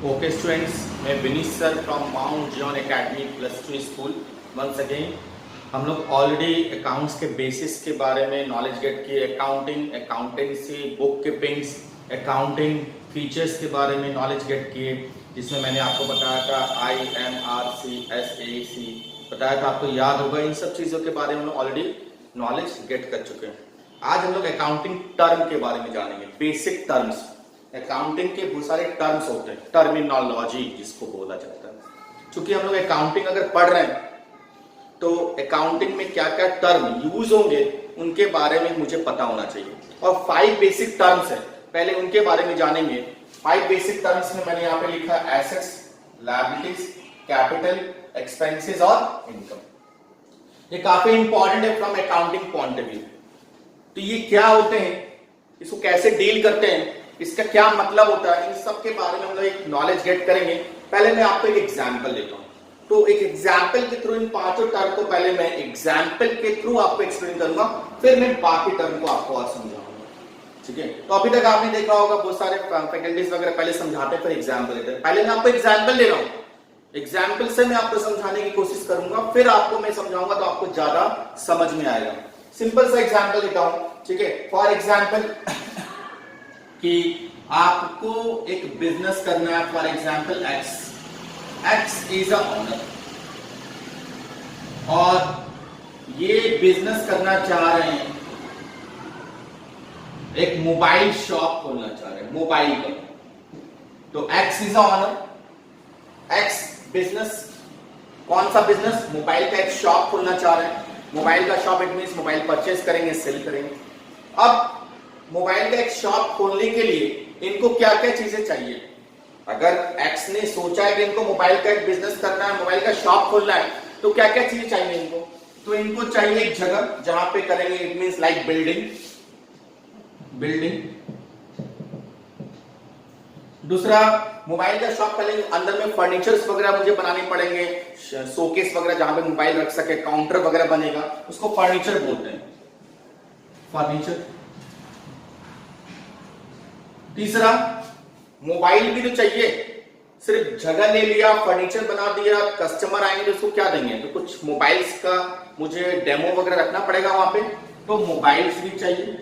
Okay students, मैं Vineet sir from Mount Zion Academy +2 school once again. हम लोग already accounts के बेसिस के बारे में नॉलेज गेट किए, accounting, accountancy, book keepings, accounting features के बारे में नॉलेज गेट किए, जिसमें मैंने आपको बताया था IMRC SAC बताया था, आपको याद होगा। इन सब चीज़ों के बारे में ऑलरेडी नॉलेज गेट कर चुके हैं। आज हम लोग अकाउंटिंग टर्म के बारे में जानेंगे, बेसिक टर्म्स। अकाउंटिंग के बहुत सारे टर्म्स होते हैं, टर्मिनोलॉजी जिसको बोला जाता है। क्योंकि हम लोग अकाउंटिंग अगर पढ़ रहे हैं तो अकाउंटिंग में क्या क्या टर्म यूज होंगे उनके बारे में मुझे पता होना चाहिए। और 5 बेसिक टर्म्स है, पहले उनके बारे में जानेंगे। 5 बेसिक टर्म्स में मैंने यहाँ पे लिखा एसेट्स, लायबिलिटीज, कैपिटल, एक्सपेंसेस और इनकम। ये काफी इंपॉर्टेंट है from accounting point of view. तो ये क्या होते हैं, इसको कैसे डील करते हैं, इसका क्या मतलब होता है, इन सब के बारे में हम लोग एक नॉलेज गेट करेंगे। पहले मैं आपको एक एग्जांपल देता हूं। तो एक एग्जांपल के थ्रू इन 5 टर्म को पहले मैं एग्जांपल के थ्रू आपको एक्सप्लेन करूंगा, फिर मैं बाकी टर्म को आपको और समझाऊंगा। ठीक है, तो अभी तक आपने देखा होगा बहुत सारे फैकल्टीज वगैरह पहले समझाते फिर एग्जाम्पल देते हैं। पहले मैं आपको एग्जाम्पल दे रहा हूं, एग्जाम्पल से मैं आपको समझाने की कोशिश करूंगा, फिर आपको मैं समझाऊंगा तो आपको ज्यादा समझ में आएगा। सिंपल सा एग्जाम्पल देता हूं, ठीक है। फॉर एग्जाम्पल कि आपको एक बिजनेस करना है, for example x is a owner, और ये बिजनेस करना चाह रहे हैं, एक मोबाइल शॉप खोलना चाह रहे हैं, मोबाइल का। तो x is a owner, x business, कौन सा बिजनेस, मोबाइल का एक शॉप खोलना चाह रहे हैं। मोबाइल का shop it means mobile purchase करेंगे, सेल करेंगे। अब मोबाइल का एक शॉप खोलने के लिए इनको क्या क्या चीजें चाहिए। अगर एक्स ने सोचा है कि इनको मोबाइल का एक बिजनेस करना है, मोबाइल का शॉप खोलना है, तो क्या क्या चीजें चाहिए इनको। तो इनको चाहिए एक जगह जहां पे करेंगे, इट मींस लाइक बिल्डिंग। दूसरा, मोबाइल का शॉप खोलेंगे, अंदर में फर्नीचर्स वगैरह मुझे बनाने पड़ेंगे, शोकेस वगैरह जहां पे मोबाइल रख सके, काउंटर वगैरह बनेगा, उसको फर्नीचर बोलते हैं, फर्नीचर। तीसरा, मोबाइल भी तो चाहिए, सिर्फ जगह ले लिया, फर्नीचर बना दिया, कस्टमर आएंगे तो उसको क्या देंगे, तो कुछ मोबाइल्स का मुझे डेमो वगैरह रखना पड़ेगा वहां पे, तो मोबाइल्स भी चाहिए।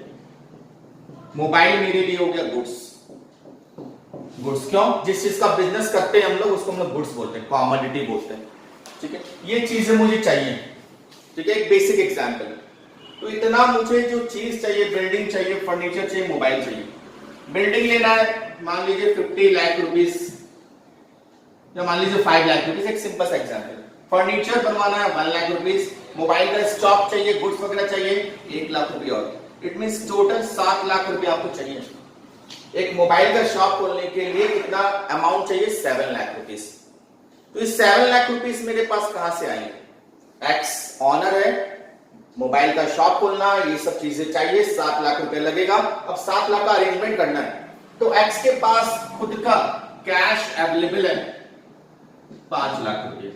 मोबाइल मेरे लिए हो गया गुड्स। क्यों, जिस चीज का बिजनेस करते हैं हम लोग उसको हम लोग गुड्स बोलते हैं, कॉमोडिटी बोलते हैं। ठीक है, ये चीजें मुझे चाहिए। ठीक है, एक बेसिक एग्जांपल। तो इतना मुझे जो चीज चाहिए, बिल्डिंग चाहिए, फर्नीचर चाहिए, मोबाइल चाहिए। बिल्डिंग लेना है, मान लीजिए 50 लाख रुपीस, या मान लीजिए 5 लाख रुपीस, एक सिंपल सा एग्जांपल। फर्नीचर बनवाना है 1 लाख रुपीस, मोबाइल का स्टॉक चाहिए, गुड्स वगैरह चाहिए 1 लाख रुपए, और इट मींस टोटल 7 लाख रुपए आपको चाहिए। एक मोबाइल का शॉप खोलने के लिए कितना अमाउंट चाहिए, 7 लाख रुपीस। तो इस 7 लाख रुपीस मेरे पास कहां से आएंगे, एक्स ऑनर है, मोबाइल का शॉप खोलना, ये सब चीजें चाहिए, 7 लाख रुपए लगेगा। अब 7 लाख का अरेंजमेंट करना है, तो एक्स के पास खुद का कैश अवेलेबल है 5 लाख रुपए।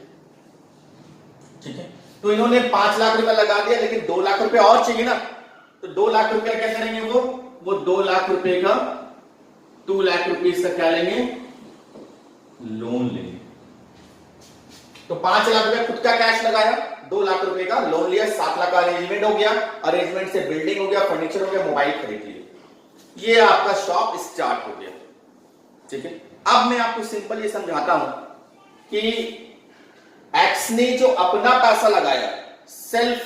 ठीक है, तो इन्होंने 5 लाख रुपए लगा दिया, लेकिन 2 लाख रुपए और चाहिए ना, तो 2 लाख रुपए क्या करेंगे, वो 2 लाख रुपए का 2 लाख रुपीस का क्या लेंगे, लोन लेंगे। तो 5 लाख रुपए खुद का कैश लगाया, 2 लाख रुपए का लोन लिया, 7 लाख का अरेंजमेंट हो गया, अरेंजमेंट से बिल्डिंग हो गया, फर्नीचर हो गया, मोबाइल खरीद लिया, ये आपका शॉप स्टार्ट हो गया। ठीक है, अब मैं आपको सिंपल ये समझाता हूं कि एक्स ने जो अपना पैसा लगाया, सेल्फ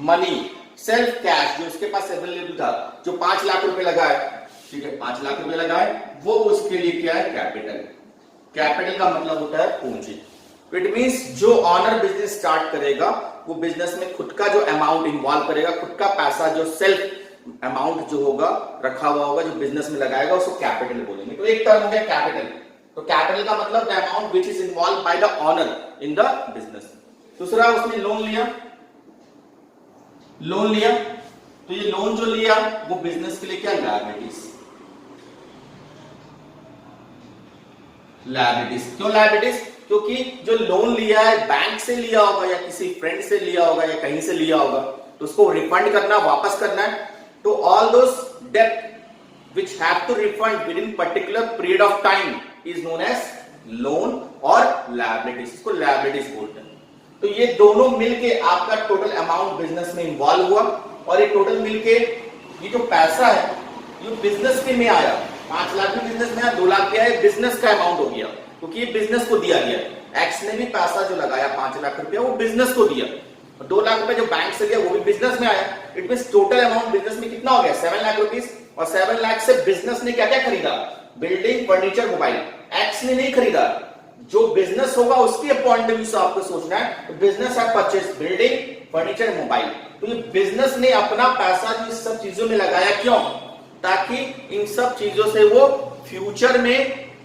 मनी, सेल्फ कैश जो उसके पास अवेलेबल था, जो 5 लाख रुपए लगाए, ठीक है, 5 लाख रुपए लगाए, वो उसके लिए क्या है, कैपिटल। कैपिटल का मतलब होता है पूंजी। इट मींस जो ऑनर बिजनेस स्टार्ट करेगा वो बिजनेस में खुद का जो अमाउंट इन्वॉल्व करेगा, खुद का पैसा जो सेल्फ अमाउंट जो होगा रखा हुआ होगा, जो बिजनेस में लगाएगा, उसको कैपिटल बोलेंगे। तो एक टर्म हो गया कैपिटल। तो कैपिटल का मतलब the amount which is involve by the owner in the business. दूसरा, उसने लोन लिया, तो ये लोन जो लिया वो बिजनेस के लिए क्या, लायबिलिटीज। क्यों लायबिलिटीज, क्योंकि जो लोन लिया है बैंक से लिया होगा या किसी फ्रेंड से लिया होगा या कहीं से लिया होगा, तो उसको रिफंड करना, वापस करना है। तो all those debt which have to refund within particular period of time is known as loan और लायबिलिटीज, इसको लायबिलिटीज बोलते हैं। तो ये दोनों मिलके आपका टोटल अमाउंट बिजनेस में इन्वॉल्व हुआ, और ये टोटल मिलके ये जो पैसा है ये बिजनेस के में आया, 5 लाख भी बिजनेस में आया, 2 लाख भी आया, बिजनेस का अमाउंट हो गया, क्योंकि ये बिजनेस को दिया गया। एक्स ने भी पैसा जो लगाया 5 लाख रुपया वो बिजनेस को दिया, 2 लाख रुपए जो बैंक से लिया वो भी बिजनेस में आया। It means total amount business में कितना हो गया, 7 लाख रुपीस। और 7 लाख से बिजनेस ने क्या क्या खरीदा, बिल्डिंग, फर्नीचर, मोबाइल। एक्स ने नहीं खरीदा, जो बिजनेस होगा उसके पॉइंट ऑफ व्यू से आपको सोचना है। तो बिजनेस है परचेज बिल्डिंग, फर्नीचर, मोबाइल। तो ये बिजनेस ने अपना पैसा जो इस सब चीजों में लगाया, क्यों, ताकि इन सब चीजों से वो फ्यूचर में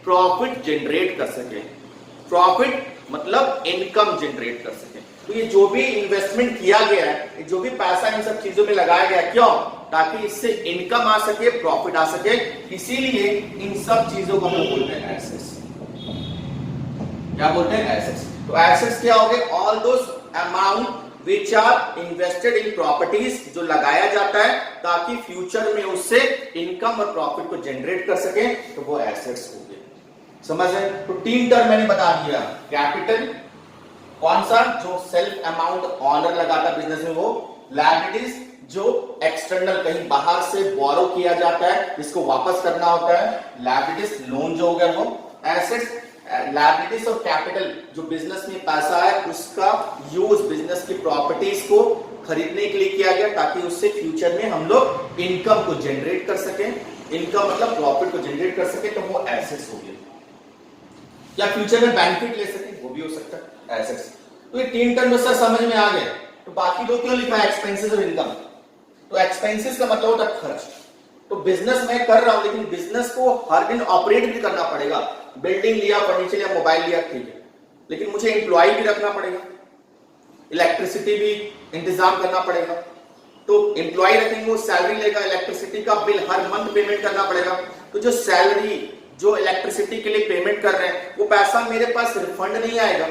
प्रॉफिट जनरेट कर सके। प्रॉफिट मतलब इनकम जनरेट कर सके। तो ये जो भी इन्वेस्टमेंट किया गया है, जो भी पैसा इन सब चीजों में लगाया गया, क्यों, ताकि इससे इनकम आ सके, प्रॉफिट आ सके। इसीलिए इन सब चीजों को हम बोलते हैं एसेट्स। क्या बोलते हैं, एसेट्स। तो एसेट्स क्या हो गए, all those amount which are invested in properties, जो लगाया जाता है ताकि फ्यूचर में उससे इनकम और प्रॉफिट को जनरेट कर सके, तो वो एसेट्स हो गए। समझ रहे? तो 3 टर्म मैंने बता दिया, कैपिटल कौन सा, जो सेल्फ अमाउंट ऑनर लगाता बिजनेस में वो, लायबिलिटीज जो एक्सटर्नल कहीं बाहर से बोरो किया जाता है जिसको वापस करना होता है, लायबिलिटीज लोन जो हो गया वो, एसेट्स लायबिलिटीज और कैपिटल जो बिजनेस में पैसा है उसका यूज बिजनेस की प्रॉपर्टीज को खरीदने के लिए किया गया ताकि उससे फ्यूचर में हम लोग इनकम को जनरेट कर सके। इनकम मतलब प्रॉफिट को जनरेट कर सके, तो वो एसेट्स हो गए। या फ्यूचर में बेनिफिट ले सके, वो भी हो सकता है एसेट्स। तो ये 3 टर्म सर समझ में आ गए। तो बाकी 2 क्यों लिखा है, एक्सपेंसेस और इनकम। तो एक्सपेंसेस का मतलब होता है खर्च। तो बिजनेस मैं कर रहा हूं, लेकिन बिजनेस को हर दिन ऑपरेट भी करना पड़ेगा। बिल्डिंग लिया, फर्नीचर लिया, मोबाइल लिया, ठीक है, लेकिन मुझे एम्प्लॉय भी रखना पड़ेगा, इलेक्ट्रिसिटी भी इंतजाम करना पड़ेगा। तो एम्प्लॉय रखेंगे, वो सैलरी लेगा, इलेक्ट्रिसिटी का बिल हर मंथ पेमेंट करना पड़ेगा। तो जो सैलरी, जो इलेक्ट्रिसिटी के लिए पेमेंट कर रहे हैं, वो पैसा मेरे पास रिफंड नहीं आएगा,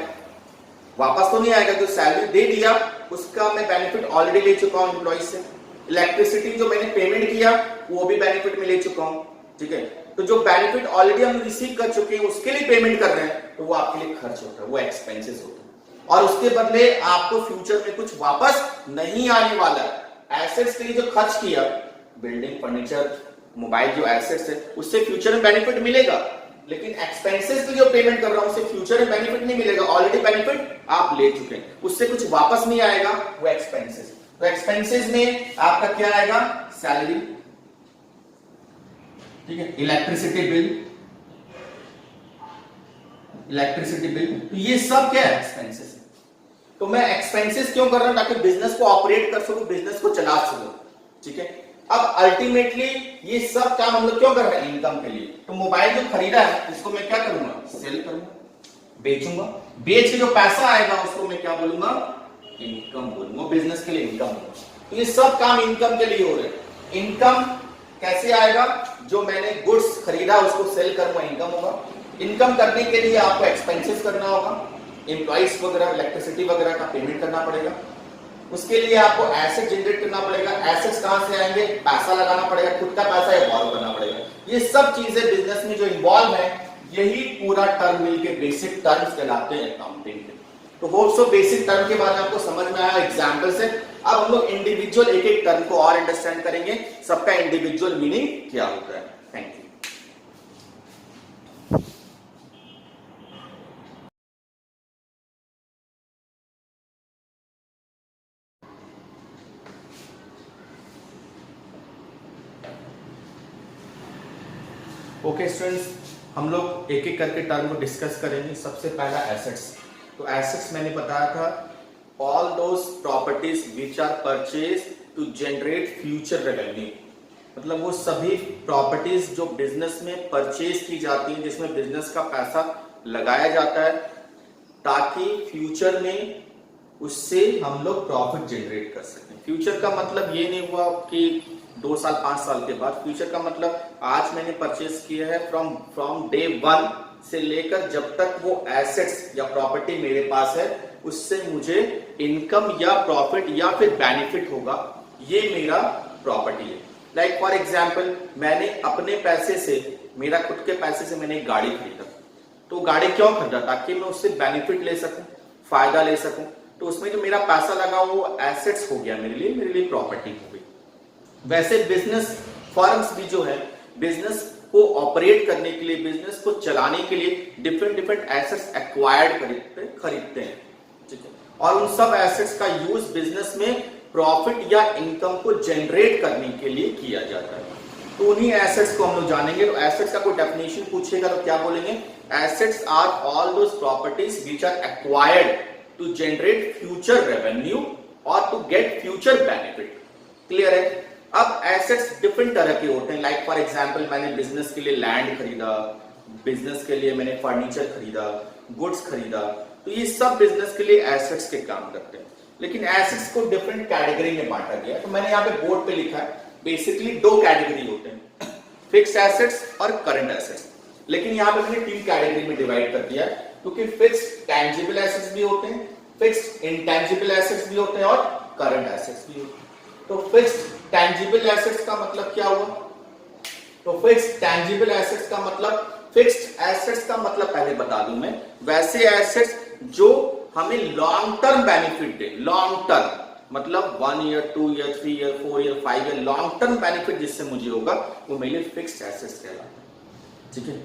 वापस तो नहीं आएगा। जो सैलरी दे दिया उसका मैं बेनिफिट ऑलरेडी ले चुका हूं एम्प्लॉय से। इलेक्ट्रिसिटी जो मैंने पेमेंट किया वो भी बेनिफिट में ले चुका हूं, ठीक है। तो जो बेनिफिट ऑलरेडी हम रिसीव कर चुके हैं उसके लिए पेमेंट कर रहे हैं, तो वो आपके लिए खर्च होता है, वो एक्सपेंसेस होता है। और उसके बदले आपको फ्यूचर में कुछ वापस नहीं आने वाला है। एसेट्स के लिए जो खर्च किया, बिल्डिंग, फर्नीचर, मोबाइल जो एसेट्स है, उससे फ्यूचर में बेनिफिट मिलेगा, लेकिन एक्सपेंसेस के जो पेमेंट कर रहा हूं उससे फ्यूचर में बेनिफिट नहीं मिलेगा। ऑलरेडी बेनिफिट आप ले चुके हैं, उससे कुछ वापस नहीं आएगा, वो एक्सपेंसेस। तो एक्सपेंसेस में आपका क्या आएगा, सैलरी, ठीक है, इलेक्ट्रिसिटी बिल, तो ये सब क्या है, एक्सपेंसेस है। तो मैं एक्सपेंसेस क्यों कर रहा हूं, ताकि बिजनेस को ऑपरेट कर सकूं, बिजनेस को चला सकूं, ठीक है। अब अल्टीमेटली ये सब काम हम लोग क्यों कर रहे हैं, इनकम के लिए। तो मोबाइल जो खरीदा है इसको मैं क्या करूंगा, सेल करूंगा, बेचूंगा, बेच के जो पैसा आएगा उसको मैं क्या बोलूंगा, इनकम बोलूंगा, बिजनेस के लिए इनकम होगा। तो ये सब काम इनकम के लिए हो रहे हैं। इनकम कैसे आएगा, जो मैंने गुड्स खरीदा उसको सेल करूंगा, इनकम होगा। इनकम करने के लिए आपको एक्सपेंसेस करना होगा, एम्प्लॉइज वगैरह, इलेक्ट्रिसिटी वगैरह का पेमेंट करना पड़ेगा। उसके लिए आपको एसेट जनरेट करना पड़ेगा। एसेट्स कहां से आएंगे, पैसा लगाना पड़ेगा, खुद का पैसा या बोरो करना पड़ेगा। ये सब चीजें बिजनेस में जो इन्वॉल्व है, यही पूरा टर्म मिलके बेसिक टर्म्स कहलाते हैं अकाउंटिंग के। तो वो सब बेसिक टर्म के बारे में आपको समझ में आया एग्जाम्पल से। अब हम लोग इंडिविजुअल एक एक टर्म को और अंडरस्टैंड करेंगे, सबका इंडिविजुअल मीनिंग क्या होता है। Thank you. ओके स्टूडेंट्स, हम लोग एक एक करके टर्म को डिस्कस करेंगे। सबसे पहला एसेट्स। तो एसेट्स मैंने बताया था, all those properties which are purchase to generate future revenue. मतलब वो सभी प्रॉपर्टीज जो बिजनेस में परचेज की जाती हैं, जिसमें बिजनेस का पैसा लगाया जाता है ताकि फ्यूचर में उससे हम लोग प्रॉफिट जनरेट कर सकें। फ्यूचर का मतलब ये नहीं हुआ कि 2 साल 5 साल के बाद। फ्यूचर का मतलब आज मैंने परचेज किया है, फ्रॉम डे 1 से लेकर जब तक वो एसेट्स या प्रॉपर्टी मेरे पास है, उससे मुझे इनकम या प्रॉफिट या फिर बेनिफिट होगा, ये मेरा प्रॉपर्टी है। लाइक फॉर एग्जाम्पल, मैंने अपने पैसे से, मेरा खुद के पैसे से मैंने एक गाड़ी खरीदा, तो गाड़ी क्यों खरीदा? ताकि मैं उससे बेनिफिट ले सकूं, फायदा ले सकूं। तो उसमें जो मेरा पैसा लगा वो एसेट्स हो गया मेरे लिए प्रॉपर्टी हो गई। वैसे बिजनेस फर्म्स भी जो है बिजनेस को ऑपरेट करने के लिए, बिजनेस को चलाने के लिए डिफरेंट एसेट्स एक्वायर्ड खरीदते हैं, ठीक है। और उन सब एसेट्स का यूज बिजनेस में प्रॉफिट या इनकम को जनरेट करने के लिए किया जाता है। तो उन्हीं एसेट्स को हम लोग जानेंगे। तो एसेट्स का कोई डेफिनेशन पूछेगा तो क्या बोलेंगे? Assets are all those properties which are acquired to generate future revenue और to get future benefit. Clear है? अब एसेट्स डिफरेंट तरह के होते हैं। लाइक फॉर एग्जांपल मैंने बिजनेस के लिए लैंड खरीदा, बिजनेस के लिए मैंने फर्नीचर खरीदा, गुड्स खरीदा, तो ये सब बिजनेस के लिए एसेट्स के काम करते हैं। लेकिन एसेट्स को डिफरेंट कैटेगरी में बांटा गया। तो मैंने यहाँ पे बोर्ड पे लिखा है बेसिकली 2 कैटेगरी होते हैं, फिक्स्ड एसेट्स और करंट एसेट्स। लेकिन यहाँ पे मैंने 3 कैटेगरी में डिवाइड कर दिया है, क्योंकि फिक्स्ड टैंजिबल एसेट्स भी होते हैं, फिक्स्ड इंटैंजिबल एसेट्स भी होते हैं और करंट एसेट्स भी होते हैं। तो फिक्स्ड टैंजिबल एसेट्स का मतलब क्या हुआ? तो फिक्स्ड टैंजिबल एसेट्स का मतलब, फिक्स्ड एसेट्स का मतलब पहले बता दूं मैं, वैसे एसेट्स जो हमें लॉन्ग टर्म बेनिफिट दे। लॉन्ग टर्म मतलब 1 year, 2 year, 3 year, 4 year, 5 year, long term benefit जिससे मुझे होगा वो मेरे लिए फिक्स्ड एसेट्स कहलाते हैं, ठीक है।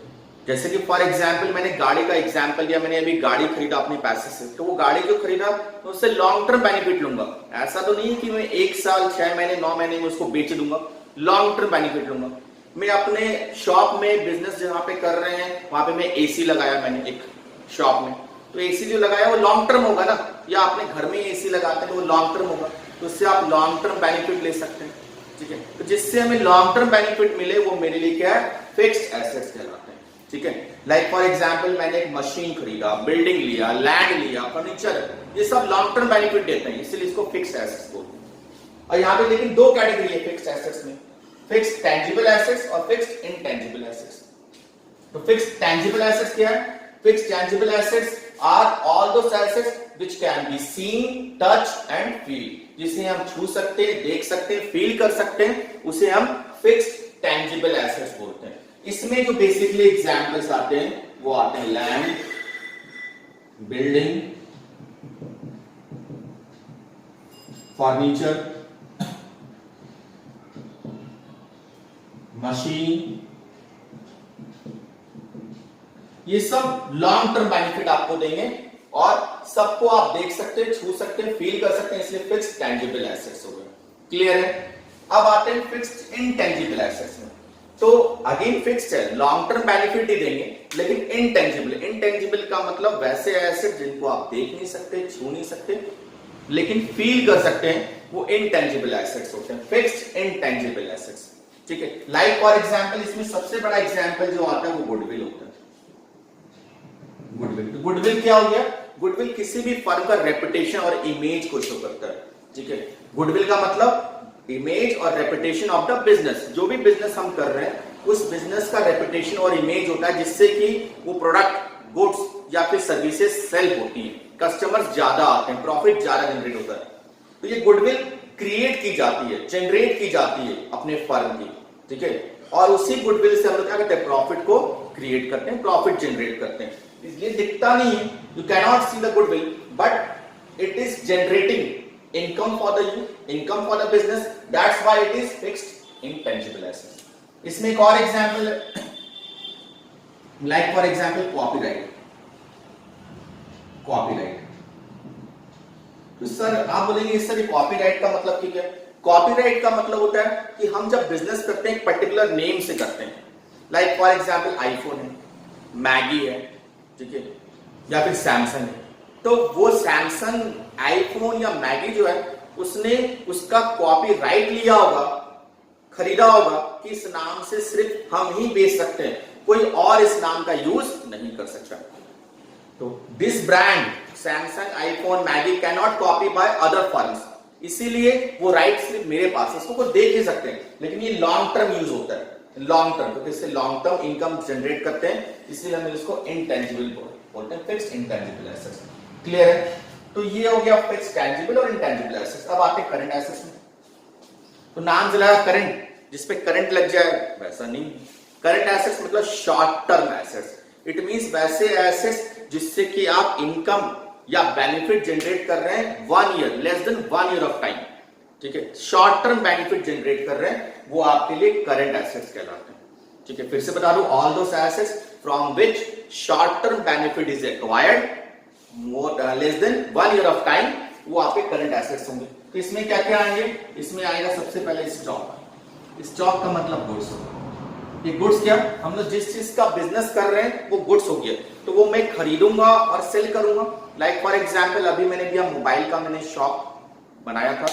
जैसे कि फॉर एग्जांपल मैंने गाड़ी का एग्जांपल दिया, मैंने अभी गाड़ी खरीदा अपने पैसे से, तो वो गाड़ी जो खरीदा तो उससे लॉन्ग टर्म बेनिफिट लूंगा। ऐसा तो नहीं है कि मैं 1 साल, 6 महीने, 9 महीने में उसको बेच दूंगा। लॉन्ग टर्म बेनिफिट लूंगा। मैं अपने शॉप में बिजनेस जहां पे कर रहे हैं वहां पे मैं एसी लगाया, मैंने एक शॉप में, तो एसी जो लगाया वो लॉन्ग टर्म होगा ना, या अपने घर में एसी लगाते हैं तो वो लॉन्ग टर्म होगा, तो उससे आप लॉन्ग टर्म बेनिफिट ले सकते हैं, ठीक है। तो जिससे हमें लॉन्ग टर्म बेनिफिट मिले वो मेरे लिए क्या है? फिक्स्ड एसेट्स कहलाते हैं, ठीक है। लाइक फॉर एग्जांपल मैंने एक मशीन खरीदा, बिल्डिंग लिया, लैंड लिया, फर्नीचर, ये सब लॉन्ग टर्म बेनिफिट देते हैं, इसलिए इसको फिक्स्ड एसेट्स बोलते हैं। और यहाँ पे लेकिन 2 कैटेगरी है फिक्स्ड एसेट्स में, फिक्स्ड टैंजिबल एसेट्स और फिक्स्ड इनटैंजिबल एसेट्स। तो फिक्स्ड टैंजिबल एसेट्स क्या है? Fixed tangible assets are all those assets which can be seen, touch and feel, जिसे हम छू सकते हैं, देख सकते हैं, फील कर सकते हैं, उसे हम फिक्स्ड टैंजिबल एसेट्स बोलते हैं। इसमें जो बेसिकली एग्जांपल्स आते हैं वो आते हैं लैंड, बिल्डिंग, फर्नीचर, मशीन, ये सब लॉन्ग टर्म बेनिफिट आपको देंगे और सबको आप देख सकते हैं, छू सकते हैं, फील कर सकते हैं, इसलिए फिक्स्ड टैंजिबल एसेट्स हो गए। क्लियर है? अब आते हैं फिक्स्ड इनटैंजिबल एसेट्स में। तो अगेन फिक्स्ड है, लॉन्ग टर्म बेनिफिट ही देंगे, लेकिन इनटैंजिबल, इनटैंजिबल का मतलब वैसे एसेट जिनको आप देख नहीं सकते, छू नहीं सकते, लेकिन फील कर सकते हैं, वो इनटैंजिबल एसेट्स होते हैं, फिक्स्ड इनटैंजिबल एसेट्स, ठीक है। लाइक फॉर एग्जांपल इसमें सबसे बड़ा एग्जांपल जो आता है वो गुडविल होता है। गुडविल, गुडविल क्या हो गया? गुडविल किसी भी फर्म का रेपुटेशन और इमेज को शो करता है, ठीक है। गुडविल का मतलब इमेज और रेपुटेशन ऑफ द बिजनेस, जो भी बिजनेस हम कर रहे हैं उस बिजनेस का रेपुटेशन और इमेज होता है, जिससे कि वो प्रोडक्ट, गुड्स या फिर सर्विसेज सेल होती हैं, कस्टमर्स ज्यादा आते हैं, प्रॉफिट ज्यादा जनरेट होता है। तो ये गुडविल क्रिएट की जाती है, जनरेट की जाती है अपने फर्म की, ठीक है। और उसी गुडविल से हम लोग क्या करते हैं? प्रॉफिट को क्रिएट करते हैं, प्रॉफिट जनरेट करते हैं। इसलिए दिखता नहीं है, you cannot see the goodwill, but it is generating income for the you, income for the business, that's why it is fixed intangible asset. इसमें एक और एग्जांपल है, like for example copyright. Copyright, तो सर आप बोलेंगे sir copyright का मतलब क्या है? कॉपीराइट का मतलब होता है कि हम जब बिजनेस करते हैं एक पर्टिकुलर नेम से करते हैं, लाइक फॉर एग्जांपल आईफोन है, मैगी है, ठीक है, या फिर सैमसंग है, तो वो सैमसंग, आईफोन या मैगी जो है उसने उसका कॉपीराइट लिया होगा, खरीदा होगा कि इस नाम से सिर्फ हम ही बेच सकते हैं, कोई और इस नाम का यूज नहीं कर सकता। तो this brand Samsung, iPhone, Maggi can not copy by other firms, इसीलिए वो राइट सिर्फ मेरे पास है, उसको देख ही सकते हैं, लेकिन ये लॉन्ग टर्म यूज होता है, लॉन्ग टर्म, तो इससे लॉन्ग टर्म इनकम जनरेट करते हैं, इसलिए हम इसको इनटैंजिबल बोलते हैं, फिक्स्ड इनटैंजिबल एसेट्स। क्लियर है? तो ये हो गया फिक्स्ड टैंजिबल और इनटैंजिबल एसेट्स। अब आते हैं करंट एसेट्स में। तो नाम चला करंट, जिसपे करंट लग जाए वैसा नहीं। करंट एसेट्स मतलब short term assets, it means वैसे एसेट्स जिससे कि आप इनकम या बेनिफिट जनरेट कर रहे हैं 1 year, less than 1 year of time, ठीक है, शॉर्ट टर्म बेनिफिट जनरेट कर रहे हैं, वो आपके लिए करंट एसेट्स कहलाते हैं। ठीक है, फिर से बता दूं, all those assets from which short term benefit is acquired more less than 1 year of time, वो आपके करंट एसेट्स होंगे। तो इसमें क्या क्या आएंगे, इसमें आएगा सबसे पहले स्टॉक। स्टॉक का मतलब गुड्स। ये गुड्स क्या, हम लोग जिस चीज का बिजनेस कर रहे हैं वो गुड्स हो गया, तो वो मैं खरीदूंगा और सेल करूंगा। लाइक फॉर एग्जांपल अभी मैंने दिया मोबाइल का, मैंने शॉप बनाया था,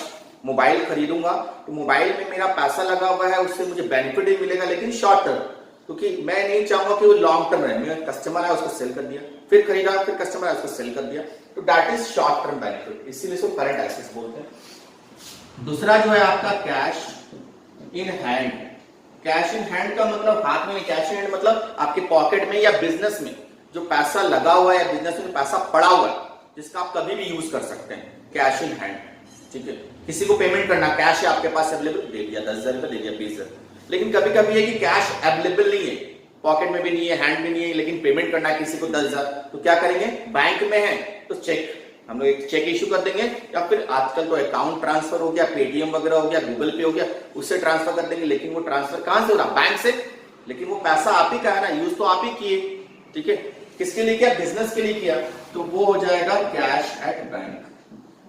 मोबाइल खरीदूंगा तो मोबाइल में मेरा पैसा लगा हुआ है, उससे मुझे बेनिफिट भी मिलेगा लेकिन शॉर्ट टर्म, क्योंकि मैं नहीं चाहूंगा कि वो लॉन्ग टर्म रहे। मेरा कस्टमर है उसको सेल कर दिया, फिर खरीदा, फिर कस्टमर है उसको सेल कर दिया, तो that is short term benefit, इसीलिए इसको करंट एसेट्स बोलते हैं। दूसरा जो है आपका cash in hand. Cash in hand का मतलब हाथ में, कैश इन हैंड मतलब आपके पॉकेट में या बिजनेस में जो पैसा लगा हुआ है, बिजनेस में पैसा पड़ा हुआ है जिसका आप कभी भी यूज कर सकते हैं, कैश इन हैंड। ठीक है, किसी को पेमेंट करना, कैश है आपके पास अवेलेबल, दे दिया 10,000 रुपए, दे दिया 20,000। लेकिन कभी कभी है कि कैश अवेलेबल नहीं है, पॉकेट में भी नहीं है, हैंड में नहीं है, लेकिन पेमेंट करना है किसी को 10,000, तो क्या करेंगे, बैंक में है तो चेक, हम लोग एक चेक इशू कर देंगे, या फिर आजकल तो अकाउंट ट्रांसफर हो गया, पेटीएम वगैरह हो गया, गूगल पे हो गया, उससे ट्रांसफर कर देंगे। लेकिन वो ट्रांसफर कहां से हो रहा, बैंक से, लेकिन वो पैसा आप ही का है ना, यूज तो आप ही किए। ठीक है, किसके लिए किया, बिजनेस के लिए किया, तो वो हो जाएगा कैश एट बैंक।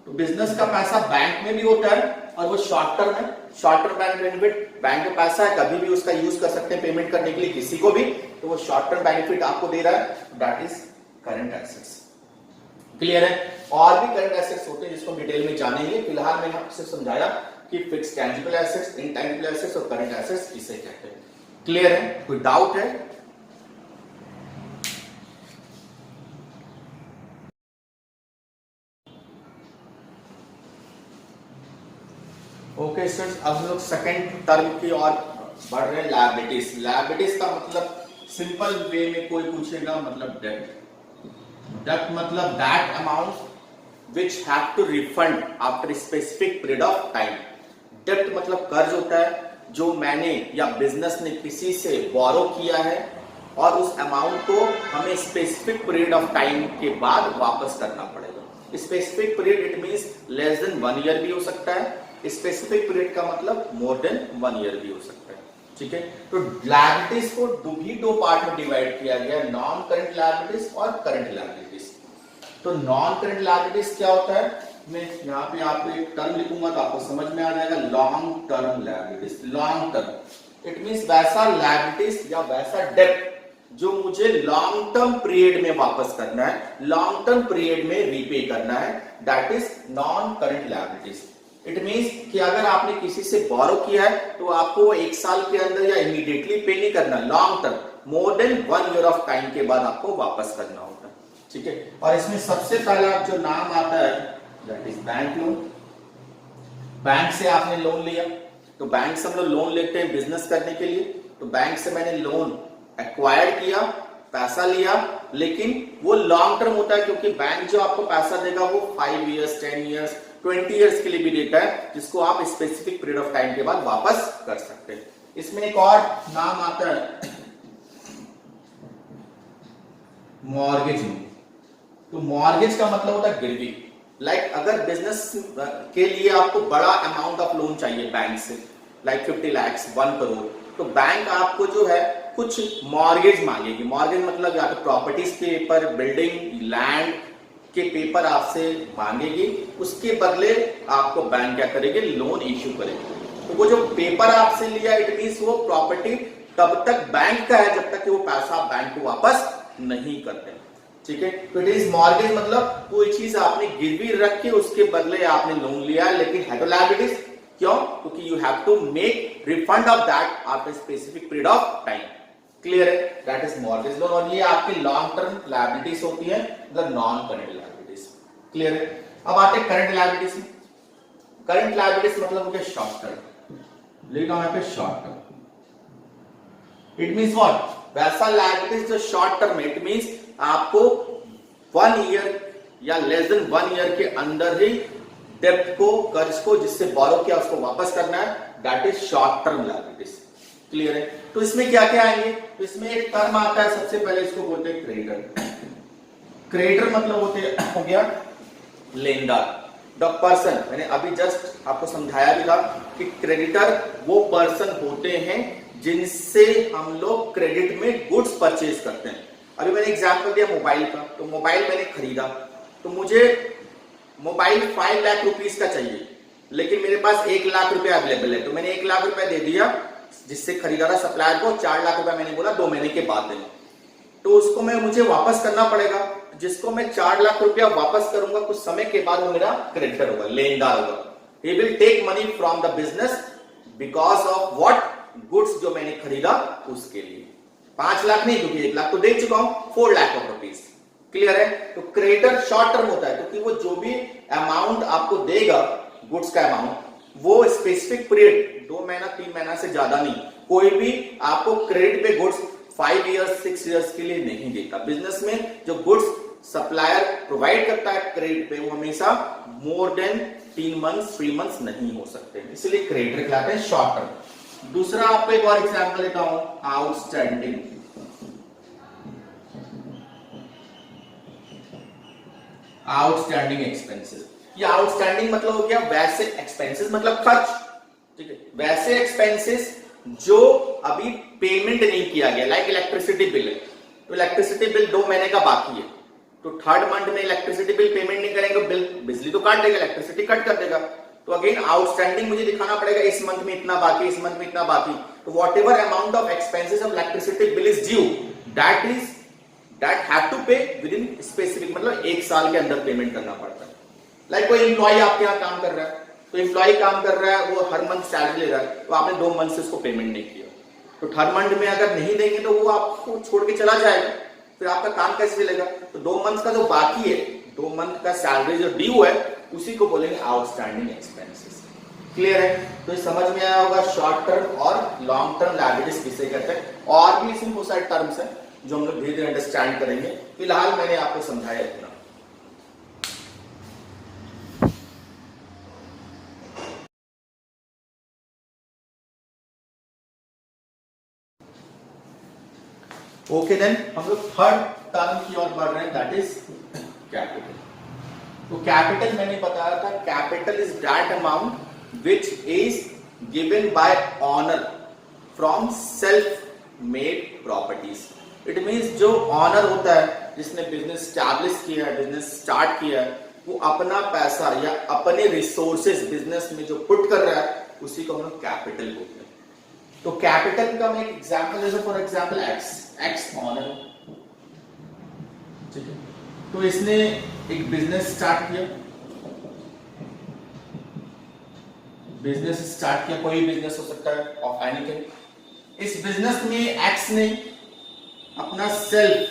तो बिजनेस का पैसा बैंक में भी होता है और वो शॉर्ट टर्म है, short term bank benefit, bank में पैसा है, कभी भी उसका यूज कर सकते हैं पेमेंट करने के लिए किसी को भी, तो वो शॉर्ट टर्म बेनिफिट आपको दे रहा है, that is current assets. Clear है। और भी करंट एसेट्स होते हैं जिसको डिटेल में जानेंगे, फिलहाल मैंने आपसे समझाया कि fixed tangible assets, intangible assets और करंट एसेट्स किसे कहते हैं। क्लियर है, कोई डाउट है? ओके स्टूडेंट्स, अब हम लोग सेकंड टर्म की ओर बढ़ रहे हैं, लायबिलिटीज। लायबिलिटीज का मतलब सिंपल वे में कोई पूछेगा मतलब डेट। डेट मतलब that amount which have to refund after specific period of time। Debt मतलब कर्ज होता है जो मैंने या बिजनेस ने किसी से बोरो किया है और उस अमाउंट को हमें स्पेसिफिक पीरियड ऑफ टाइम के बाद वापस करना पड़ेगा। Specific period it means less than 1 year भी हो सकता है, स्पेसिफिक पीरियड का मतलब मोर देन 1 ईयर भी हो सकता है। ठीक है, तो लायबिलिटीज को दो पार्ट में डिवाइड किया गया, नॉन करंट लायबिलिटीज और करंट लायबिलिटीज। तो नॉन करंट लायबिलिटीज क्या होता है, मैं यहाँ पे आपको एक टर्म लिखूंगा तो आपको समझ में आ जाएगा, long term liabilities. Long term it means वैसा लायबिलिटीज या वैसा डेट जो मुझे लॉन्ग टर्म पीरियड में वापस करना है, लॉन्ग टर्म पीरियड में रीपे करना है, that is non current liabilities. It means कि अगर आपने किसी से बोरो किया है तो आपको 1 साल के अंदर या इमीडिएटली पे नहीं करना, long term more than 1 year of time के बाद आपको वापस करना होता है। ठीक है, और इसमें सबसे पहला जो नाम आता है that is bank loan. Bank से आपने लोन लिया, तो बैंक से हम लोग लोन लेते हैं बिजनेस करने के लिए, तो बैंक से मैंने लोन एक्वायर किया, पैसा लिया, लेकिन वो लॉन्ग टर्म होता है क्योंकि बैंक जो आपको पैसा देगा वो 5 इयर्स 10 इयर्स 20 इयर्स के लिए भी देता है, जिसको आप स्पेसिफिक पीरियड ऑफ टाइम के बाद वापस कर सकते हैं। इसमें एक और नाम आता है मॉर्गेज। तो मॉर्गेज का मतलब होता है गिरवी। लाइक अगर बिजनेस के लिए आपको बड़ा अमाउंट ऑफ लोन चाहिए बैंक से, लाइक 50 लाख 1 करोड़, तो बैंक आपको जो है कुछ मॉर्गेज मांगेगी। मॉर्गेज मतलब या तो प्रॉपर्टीज पेपर, बिल्डिंग, लैंड के पेपर आपसे मांगेगी, उसके बदले आपको बैंक क्या करेगी, लोन इश्यू करेगी। तो वो जो पेपर आपसे लिया इट मींस वो प्रॉपर्टी तब तक बैंक का है जब तक कि वो पैसा बैंक को वापस नहीं करते। ठीक है, तो इट इज मॉर्गेज मतलब कोई चीज आपने गिरवी रख के उसके बदले आपने लोन लिया, लेकिन है तो लायबिलिटीज। क्यों? क्योंकि you have to make refund of that after specific period of time. Clear है, दैट इज मॉर्गेज लोन। और ये आपकी लॉन्ग टर्म लायबिलिटीज होती है, मतलब नॉन करंट लायबिलिटीज। क्लियर है। अब आते हैं करंट लायबिलिटीज में। करंट लायबिलिटीज मतलब हो गया शॉर्ट टर्म, लिखा यहाँ पे short term. It means what, वैसा लायबिलिटीज जो शॉर्ट टर्म है, इट मींस आपको 1 ईयर या लेस देन 1 ईयर के अंदर ही डेब्ट को, कर्ज को जिससे बोरो किया उसको वापस करना है, that is short term liabilities. Clear है? तो इसमें क्या क्या आएंगे? तो इसमें एक टर्म आता है, सबसे पहले इसको बोलते हैं क्रेडिटर। क्रेडिटर मतलब हो गया लेनदार, द पर्सन। मैंने अभी जस्ट आपको समझाया भी था कि क्रेडिटर वो पर्सन होते हैं जिनसे हम लोग क्रेडिट में गुड्स परचेज करते हैं। अभी मैंने एग्जांपल दिया मोबाइल का, तो मोबाइल मैंने खरीदा, तो मुझे मोबाइल 5 लाख रुपीस का चाहिए, लेकिन मेरे पास 1 लाख रुपया अवेलेबल है, तो मैंने 1 लाख रुपया दे दिया जिससे खरीदा था सप्लायर को, 4 लाख रुपया मैंने बोला 2 महीने के बाद देना, तो उसको मुझे वापस करना पड़ेगा। जिसको मैं 4 लाख रुपया वापस करूंगा कुछ समय के बाद, वो मेरा क्रेडिटर होगा, लेनदार होगा। He will take money from the business because of what, goods जो मैंने खरीदा उसके लिए। 5 लाख नहीं, क्योंकि 1 लाख तो दे चुका हूं, 4 लाख ऑफ रुपीज। क्लियर है? तो क्रेडिटर शॉर्ट टर्म होता है, क्योंकि वो जो भी अमाउंट आपको देगा, गुड्स का अमाउंट, वो स्पेसिफिक पीरियड 2 महीना 3 महीना से ज्यादा नहीं, कोई भी आपको क्रेडिट पे गुड्स 5 इयर्स 6 इयर्स के लिए नहीं देता। बिजनेस में जो गुड्स सप्लायर प्रोवाइड करता है क्रेडिट पे, वो हमेशा मोर देन 3 मंथ्स 3 मंथ्स नहीं हो सकते, इसलिए क्रेडिटर कहलाते हैं शॉर्ट टर्म। दूसरा आपको एक और एग्जांपल देता हूं, आउटस्टैंडिंग। Outstanding expenses. ये आउटस्टैंडिंग मतलब हो गया वैसे एक्सपेंसेस, मतलब खर्च, ठीक है, वैसे एक्सपेंसेस जो अभी पेमेंट नहीं किया गया, लाइक इलेक्ट्रिसिटी बिल है, तो इलेक्ट्रिसिटी बिल 2 महीने का बाकी है, तो 3rd मंथ में इलेक्ट्रिसिटी बिल पेमेंट नहीं करेंगे, बिल बिजली तो काट देगा, इलेक्ट्रिसिटी कट कर देगा, तो अगेन आउटस्टैंडिंग मुझे दिखाना पड़ेगा, इस मंथ में इतना बाकी, इस मंथ में इतना बाकी। तो whatever amount of expenses of electricity bill is due, that have to pay within specific, मतलब 1 साल के अंदर पेमेंट करना पड़ता है। लाइक कोई एम्प्लॉय आपके यहाँ काम कर रहा है, तो एम्प्लॉय काम कर रहा है, वो हर मंथ सैलरी ले रहा है, तो आपने 2 मंथ से उसको पेमेंट नहीं किया, तो 3rd मंथ में अगर नहीं देंगे तो वो आपको छोड़ के चला जाएगा, फिर आपका काम कैसे चलेगा? तो 2 मंथ का जो बाकी है, 2 मंथ का सैलरी जो ड्यू है, उसी को बोलेंगे आउटस्टैंडिंग एक्सपेंसेस। क्लियर है? तो ये समझ में आया होगा शॉर्ट टर्म और लॉन्ग टर्म लायबिलिटीज किसे कहते हैं। और भी इसमें बहुत सारे टर्म्स हैं जो हम लोग धीरे धीरे अंडरस्टैंड करेंगे, फिलहाल मैंने आपको समझाया इतना। ओके देन हम लोग 3rd टर्म की ओर बढ़ रहे हैं, दैट इज कैपिटल। तो कैपिटल मैंने बताया था, capital is that amount which is given by honour from self made properties. It means जो ऑनर होता है, जिसने बिजनेस स्टैब्लिश किया है, बिजनेस स्टार्ट किया है, वो अपना पैसा या अपने रिसोर्सेज बिजनेस में जो पुट कर रहा है, उसी को हम लोग कैपिटल बोलते हैं। तो कैपिटल का मैं एक एग्जांपल जैसे फॉर एग्जांपल एक्स ऑनर, ठीक है, तो इसने एक बिजनेस स्टार्ट किया, कोई बिजनेस हो सकता है ऑफ एनीथिंग। इस बिजनेस में एक्स ने अपना सेल्फ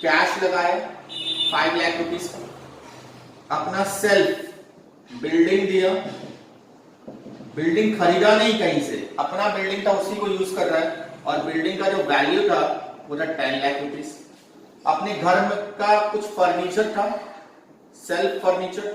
कैश लगाया 5 लाख रुपीस का, अपना सेल्फ बिल्डिंग दिया, बिल्डिंग खरीदा नहीं कहीं से, अपना बिल्डिंग था उसी को यूज कर रहा है, और बिल्डिंग का जो वैल्यू था वो था 10 लाख रुपीस। अपने घर में का कुछ फर्नीचर था, सेल्फ फर्नीचर,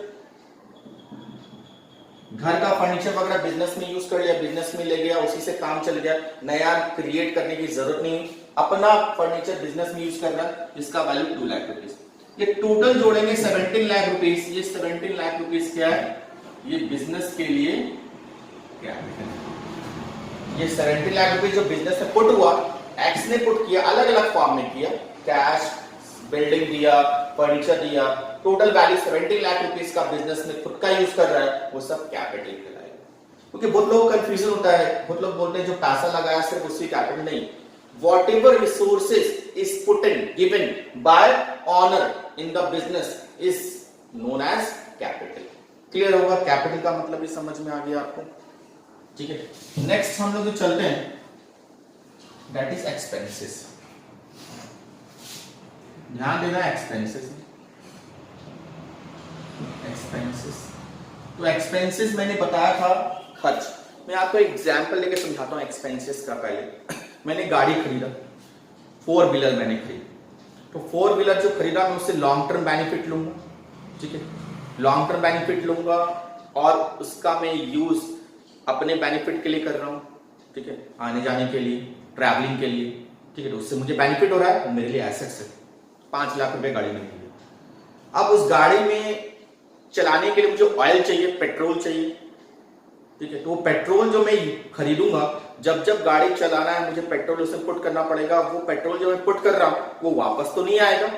घर का फर्नीचर वगैरह बिजनेस में यूज कर लिया, बिजनेस में ले गया, उसी से काम चल गया, नया क्रिएट करने की जरूरत नहीं, अपना फर्नीचर बिजनेस में यूज कर रहा है, जिसका वैल्यू 2 लाख रुपीस। ये टोटल जोड़ेंगे 17 लाख रुपीस। ये 17 लाख रुपीस क्या है? ये बिजनेस के लिए कैपिटल। ये 17 लाख रुपीस जो बिजनेस में पुट हुआ, एक्स ने पुट किया, अलग अलग फॉर्म में किया, कैश, बिल्डिंग दिया, फर्नीचर दिया, टोटल वैल्यू 17 लाख रुपीस का बिजनेस में खुद का यूज कर रहा है, वो सब कैपिटल कहलाएगा। क्योंकि बहुत लोगों को कंफ्यूजन होता है, बहुत लोग बोलते हैं जो पैसा लगाया सिर्फ उसी कैपिटल नहीं, whatever resources is put in given by owner in the business is known as capital। Clear होगा? कैपिटल का मतलब भी समझ में आ गया आपको, ठीक है। नेक्स्ट हम लोग जो चलते हैं दैट इज एक्सपेंसेस। ध्यान देना एक्सपेंसेस, तो एक्सपेंसेस मैंने बताया था खर्च। मैं आपको एक एग्जांपल लेके समझाता हूं एक्सपेंसेस का। पहले मैंने गाड़ी खरीदा, 4 व्हीलर मैंने खरीदी, तो 4 व्हीलर जो खरीदा मैं उससे लॉन्ग टर्म बेनिफिट लूंगा, ठीक है, लॉन्ग टर्म बेनिफिट लूंगा और उसका मैं यूज अपने बेनिफिट के लिए कर रहा हूं, ठीक है, आने जाने के लिए, ट्रैवलिंग के लिए, ठीक है, तो उससे मुझे बेनिफिट हो रहा है, मेरे लिए एसेट्स है। 5 लाख रुपए गाड़ी मिलती है। अब उस गाड़ी में चलाने के लिए मुझे ऑयल चाहिए, पेट्रोल चाहिए, ठीक है, तो वो पेट्रोल जो मैं खरीदूंगा, जब जब गाड़ी चलाना है मुझे पेट्रोल उसमें पुट करना पड़ेगा। वो पेट्रोल जो मैं पुट कर रहा हूं वो वापस तो नहीं आएगा,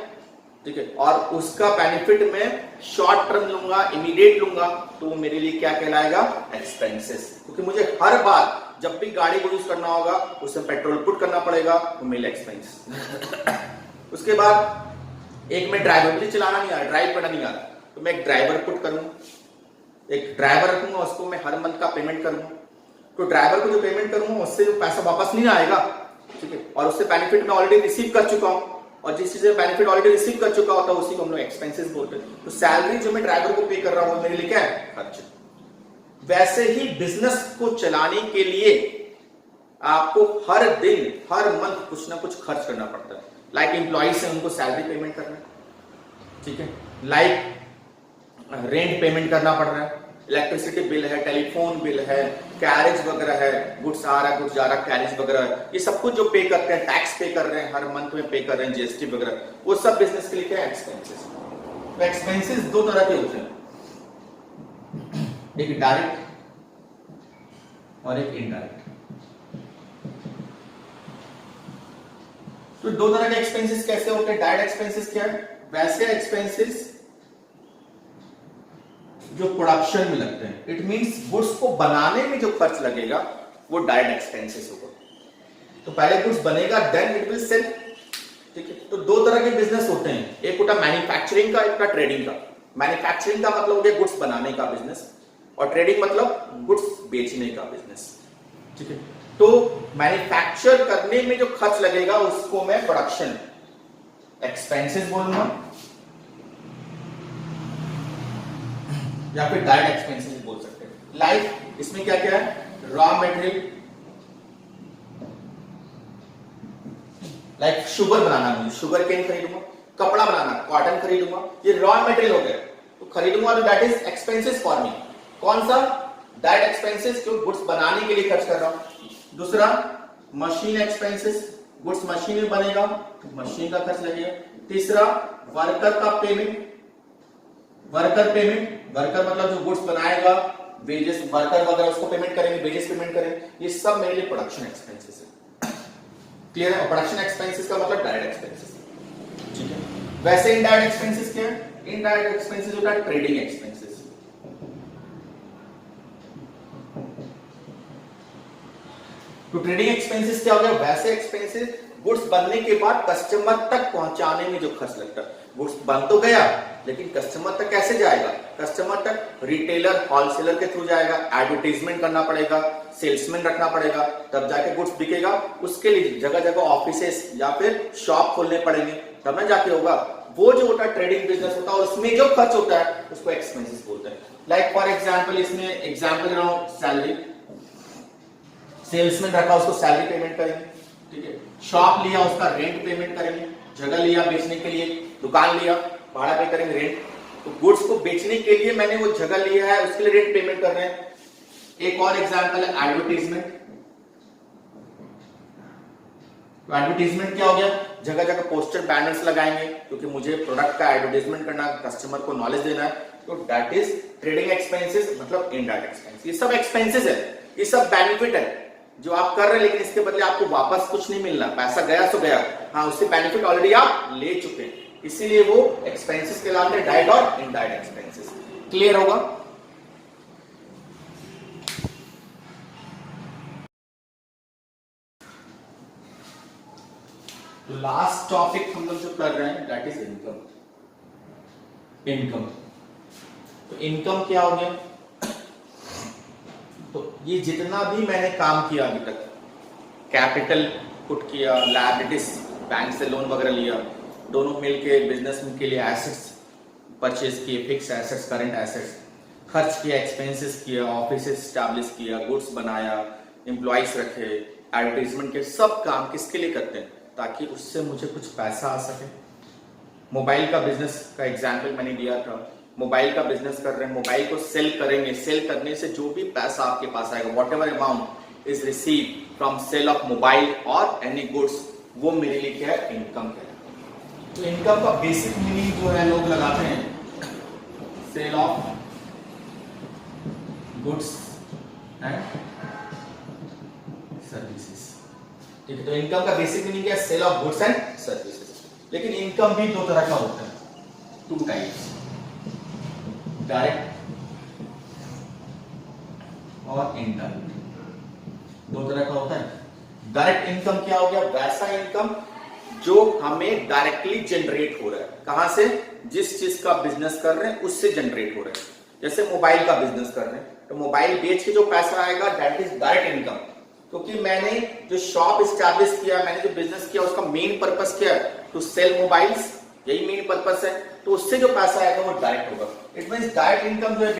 ठीक है, और उसका बेनिफिट मैं शॉर्ट टर्म लूंगा, इमीडिएट लूंगा, तो मेरे लिए क्या कहलाएगा? एक्सपेंसेस। क्योंकि मुझे हर बार जब भी गाड़ी को यूज करना होगा उसमें पेट्रोल पुट करना पड़ेगा, वो मेरे एक्सपेंस। उसके बाद एक मैं ड्राइवर, मुझे चलाना नहीं आ रहा, ड्राइव करना नहीं आ रहा, तो मैं एक ड्राइवर पुट करूंगा, एक ड्राइवर रखूंगा, उसको मैं हर मंथ का पेमेंट करूंगा। तो ड्राइवर को जो पेमेंट करूंगा उससे जो पैसा वापस नहीं आएगा, ठीक है, और उससे बेनिफिट मैं ऑलरेडी रिसीव कर चुका हूं, और जिस चीज से बेनिफिट ऑलरेडी रिसीव कर चुका होता है उसी को हम लोग एक्सपेंसेस बोलते हैं। तो सैलरी जो मैं ड्राइवर को पे कर रहा हूं मेरे लिए क्या है? खर्च। वैसे ही बिजनेस को चलाने के लिए आपको हर दिन, हर मंथ कुछ ना कुछ खर्च करना पड़ता है। लाइक एम्प्लॉइज है, उनको सैलरी पेमेंट करना, ठीक है, लाइक रेंट पेमेंट करना पड़ रहा है, इलेक्ट्रिसिटी बिल है, टेलीफोन बिल है, कैरेज वगैरह है, गुड्स आ रहा है, गुड्स जा रहा है, कैरेज वगैरह है, ये सब कुछ जो पे करते हैं, टैक्स पे कर रहे हैं, हर मंथ में पे कर रहे हैं, जीएसटी वगैरह, वो सब बिजनेस के लिए क्या है? एक्सपेंसेस। तो एक्सपेंसेस दो तरह के होते हैं, एक डायरेक्ट और एक इनडायरेक्ट। तो दो तरह के एक्सपेंसेस कैसे होते हैं? डायरेक्ट एक्सपेंसेस क्या है? वैसे एक्सपेंसेस जो प्रोडक्शन में लगते हैं, इट मींस गुड्स को बनाने में जो खर्च लगेगा वो डायरेक्ट एक्सपेंसेस होगा। तो पहले गुड्स बनेगा, देन इट विल सेल, ठीक है। तो दो तरह के बिजनेस होते हैं, एक होता मैन्युफैक्चरिंग का, एक होता ट्रेडिंग का। मैन्युफैक्चरिंग का मतलब हो गया गुड्स बनाने का बिजनेस, और ट्रेडिंग मतलब गुड्स बेचने का बिजनेस, ठीक है। तो मैन्युफैक्चर करने में जो खर्च लगेगा उसको मैं प्रोडक्शन एक्सपेंसेस बोलूंगा, या फिर डायरेक्ट एक्सपेंसेस बोल सकते हैं। लाइक इसमें क्या क्या है? रॉ मटेरियल, लाइक शुगर बनाना, मुझे शुगर केन खरीदूंगा, कपड़ा बनाना, कॉटन खरीदूंगा, ये रॉ मटेरियल हो गया, तो खरीदूंगा, तो that is expenses for me. कौन सा? डायरेक्ट एक्सपेंसेस, जो गुड्स बनाने के लिए खर्च कर रहा हूं। दूसरा मशीन एक्सपेंसेस, गुड्स मशीन में बनेगा तो मशीन का खर्च लगेगा। तीसरा वर्कर का पेमेंट, वर्कर पेमेंट, वर्कर मतलब जो गुड्स बनाएगा, वेजेस, वर्कर वगैरह उसको पेमेंट करेंगे, वेजेस पेमेंट करेंगे, ये सब मेरे लिए प्रोडक्शन एक्सपेंसेस है। क्लियर है? प्रोडक्शन एक्सपेंसेस का मतलब डायरेक्ट एक्सपेंसेस, ठीक है। वैसे इनडायरेक्ट एक्सपेंसेस क्या है? इनडायरेक्ट एक्सपेंसेस होता है ट्रेडिंग एक्सपेंसेस। तो ट्रेडिंग एक्सपेंसेस क्या हो गया? वैसे एक्सपेंसेस गुड्स बनने के बाद कस्टमर तक पहुंचाने में जो खर्च लगता है। गुड्स बन तो गया, लेकिन कस्टमर तक कैसे जाएगा? कस्टमर तक रिटेलर, होलसेलर के थ्रू जाएगा, एडवर्टाइजमेंट करना पड़ेगा, सेल्समैन रखना पड़ेगा, तब जाके गुड्स बिकेगा। उसके लिए जगह जगह ऑफिसेस या फिर शॉप खोलने पड़ेंगे, तब ना जाके होगा। वो जो होता है ट्रेडिंग बिजनेस होता है, उसमें जो खर्च होता है उसको एक्सपेंसेस बोलते हैं। लाइक फॉर एग्जाम्पल, इसमें एग्जाम्पल दे रहा हूं, सैलरी, सेल्समैन रखा, उसको सैलरी पेमेंट करेंगे, ठीक है। शॉप लिया, उसका रेंट पेमेंट करेंगे, जगह लिया बेचने के लिए, दुकान लिया, भाड़ा पे करेंगे, रेंट। तो गुड्स को बेचने के लिए मैंने वो जगह लिया है, उसके लिए रेंट पेमेंट कर रहे हैं। एक और एग्जांपल है एडवर्टाइजमेंट। तो एडवर्टाइजमेंट क्या हो गया? जगह जगह पोस्टर, बैनर्स लगाएंगे, क्योंकि मुझे प्रोडक्ट का एडवर्टाइजमेंट करना, कस्टमर को नॉलेज देना है। तो दैट इज ट्रेडिंग एक्सपेंसेस, मतलब इनडायरेक्ट एक्सपेंस। ये सब एक्सपेंसेस है, ये सब बेनिफिट है जो आप कर रहे हैं, लेकिन इसके बदले आपको वापस कुछ नहीं मिलना, पैसा गया सो गया। हाँ, उससे बेनिफिट ऑलरेडी आप ले चुके हैं, इसीलिए वो एक्सपेंसेस कहलाते हैं, डायरेक्ट और इनडायरेक्ट एक्सपेंसेस। क्लियर होगा? तो लास्ट टॉपिक हम लोग जो कर रहे हैं दैट इज इनकम। इनकम, तो इनकम क्या हो गया? तो ये जितना भी मैंने काम किया अभी तक, कैपिटल पुट किया, लायबिलिटीज, बैंक से लोन वगैरह लिया, दोनों मिलके बिजनेस के लिए एसेट्स परचेज किए, फिक्स एसेट्स, करंट एसेट्स, खर्च किया, एक्सपेंसेस किया, ऑफिस एस्टैब्लिश किया, गुड्स बनाया, एम्प्लॉइज रखे, एडवर्टाइजमेंट के, सब काम किसके लिए करते हैं? ताकि उससे मुझे कुछ पैसा आ सके। मोबाइल का बिजनेस का एग्जाम्पल मैंने दिया था, मोबाइल का बिजनेस कर रहे हैं, मोबाइल को सेल करेंगे, सेल करने से जो भी पैसा आपके पास आएगा, whatever amount is receive from sale of mobile और एनी गुड्स, वो मेरे लिए क्या है, इनकम कहलाता है। तो इनकम का बेसिक मीनिंग जो है लोग लगाते हैं, sale of goods and services. ठीक है, तो इनकम का बेसिक मीनिंग क्या है, sale of goods and services. लेकिन इनकम भी दो तरह का होता है, टू टाइप्स, डायरेक्ट और इनडायरेक्ट, दो तरह का होता है। डायरेक्ट इनकम क्या हो गया, वैसा इनकम जो हमें डायरेक्टली जनरेट हो रहा है, कहां से, जिस चीज का बिजनेस कर रहे हैं उससे जनरेट हो रहा है। जैसे मोबाइल का बिजनेस कर रहे हैं तो मोबाइल बेच के जो पैसा आएगा दैट इज डायरेक्ट इनकम, क्योंकि मैंने जो शॉप एस्टैब्लिश किया, मैंने जो बिजनेस किया, उसका मेन पर्पस क्या है, टू सेल मोबाइल्स, यही मेन पर्पस है, तो उससे जो पैसा आएगा वो डायरेक्ट होगा। इट मींस डायरेक्ट इनकम जो है